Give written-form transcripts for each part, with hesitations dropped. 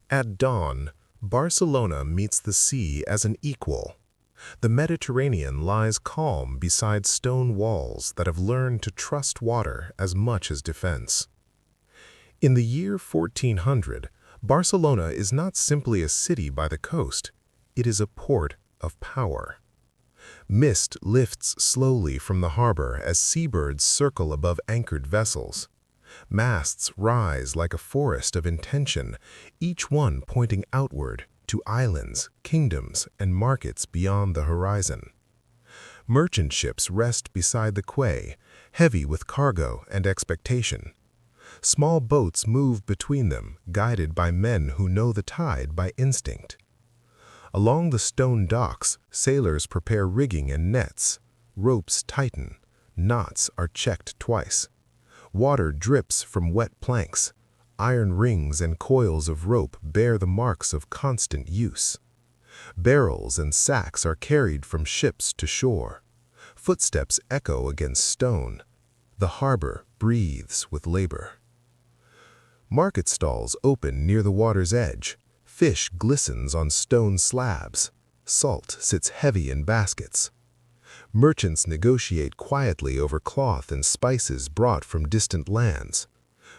At dawn, Barcelona meets the sea as an equal. The Mediterranean lies calm beside stone walls that have learned to trust water as much as defense. In the year 1400, Barcelona is not simply a city by the coast, it is a port of power. Mist lifts slowly from the harbor as seabirds circle above anchored vessels. Masts rise like a forest of intention, each one pointing outward to islands, kingdoms, and markets beyond the horizon. Merchant ships rest beside the quay, heavy with cargo and expectation. Small boats move between them, guided by men who know the tide by instinct. Along the stone docks, sailors prepare rigging and nets. Ropes tighten, knots are checked twice. Water drips from wet planks. Iron rings and coils of rope bear the marks of constant use. Barrels and sacks are carried from ships to shore. Footsteps echo against stone. The harbor breathes with labor. Market stalls open near the water's edge. Fish glistens on stone slabs. Salt sits heavy in baskets. Merchants negotiate quietly over cloth and spices brought from distant lands.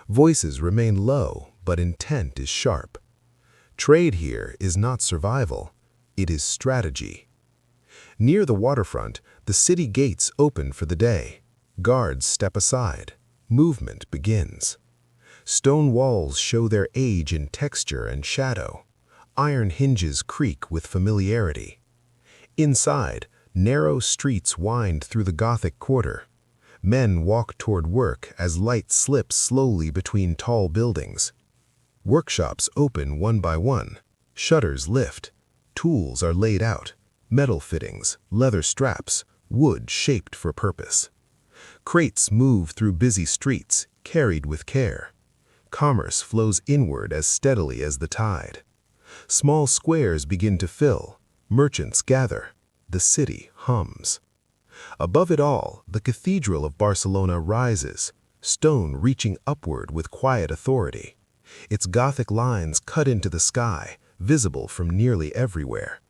Voices remain low, but intent is sharp. Trade here is not survival, it is strategy. Near the waterfront, the city gates open for the day. Guards step aside. Movement begins. Stone walls show their age in texture and shadow. Iron hinges creak with familiarity. Inside, narrow streets wind through the Gothic quarter. Men walk toward work as light slips slowly between tall buildings. Workshops open one by one. Shutters lift. Tools are laid out. Metal fittings, leather straps, wood shaped for purpose. Crates move through busy streets, carried with care. Commerce flows inward as steadily as the tide. Small squares begin to fill. Merchants gather. The city hums. Above it all, the Cathedral of Barcelona rises, stone reaching upward with quiet authority. Its Gothic lines cut into the sky, visible from nearly everywhere.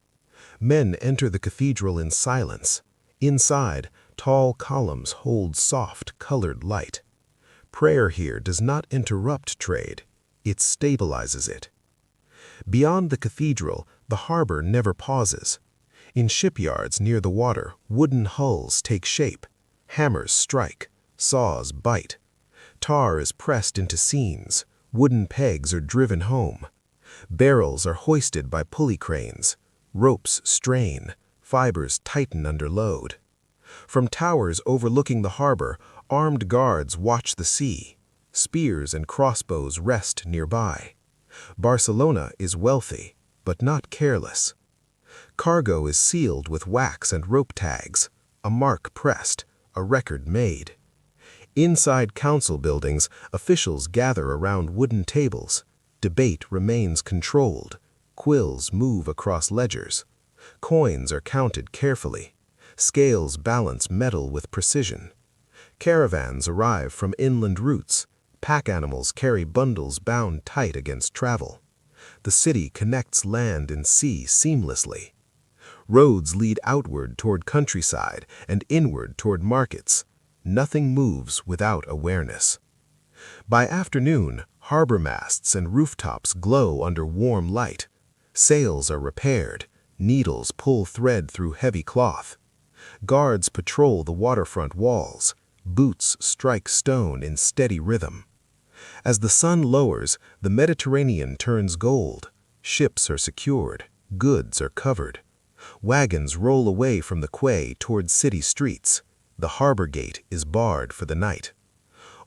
Men enter the cathedral in silence. Inside, tall columns hold soft, colored light. Prayer here does not interrupt trade, it stabilizes it. Beyond the cathedral, the harbor never pauses. In shipyards near the water, wooden hulls take shape. Hammers strike, saws bite. Tar is pressed into seams. Wooden pegs are driven home. Barrels are hoisted by pulley cranes. Ropes strain. Fibers tighten under load. From towers overlooking the harbor, armed guards watch the sea. Spears and crossbows rest nearby. Barcelona is wealthy, but not careless. Cargo is sealed with wax and rope tags, a mark pressed, a record made. Inside council buildings, officials gather around wooden tables. Debate remains controlled. Quills move across ledgers. Coins are counted carefully. Scales balance metal with precision. Caravans arrive from inland routes. Pack animals carry bundles bound tight against travel. The city connects land and sea seamlessly. Roads lead outward toward countryside and inward toward markets. Nothing moves without awareness. By afternoon, harbor masts and rooftops glow under warm light. Sails are repaired. Needles pull thread through heavy cloth. Guards patrol the waterfront walls. Boots strike stone in steady rhythm. As the sun lowers, the Mediterranean turns gold. Ships are secured. Goods are covered. Wagons roll away from the quay toward city streets. The harbor gate is barred for the night.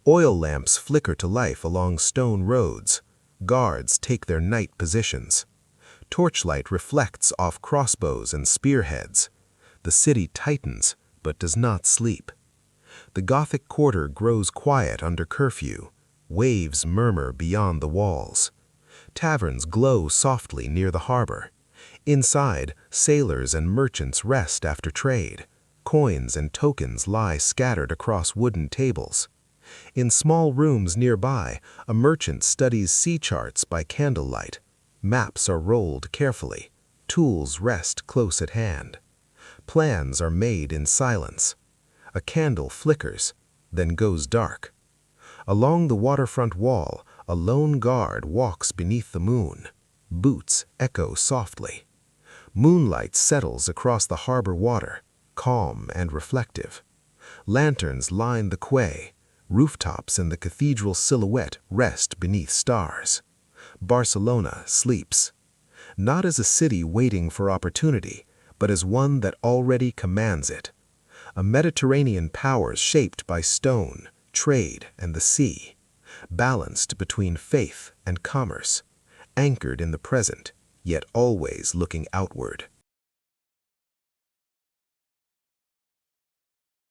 Oil lamps flicker to life along stone roads. Guards take their night positions. Torchlight reflects off crossbows and spearheads. The city tightens, but does not sleep. The Gothic quarter grows quiet under curfew. Waves murmur beyond the walls. Taverns glow softly near the harbor. Inside, sailors and merchants rest after trade. Coins and tokens lie scattered across wooden tables. In small rooms nearby, a merchant studies sea charts by candlelight. Maps are rolled carefully. Tools rest close at hand. Plans are made in silence. A candle flickers, then goes dark. Along the waterfront wall, a lone guard walks beneath the moon. Boots echo softly. Moonlight settles across the harbor water, calm and reflective. Lanterns line the quay. Rooftops in the cathedral silhouette rest beneath stars. Barcelona sleeps, not as a city waiting for opportunity, but as one that already commands it. A Mediterranean power shaped by stone, trade, and the sea, balanced between faith and commerce, anchored in the present, yet always looking outward.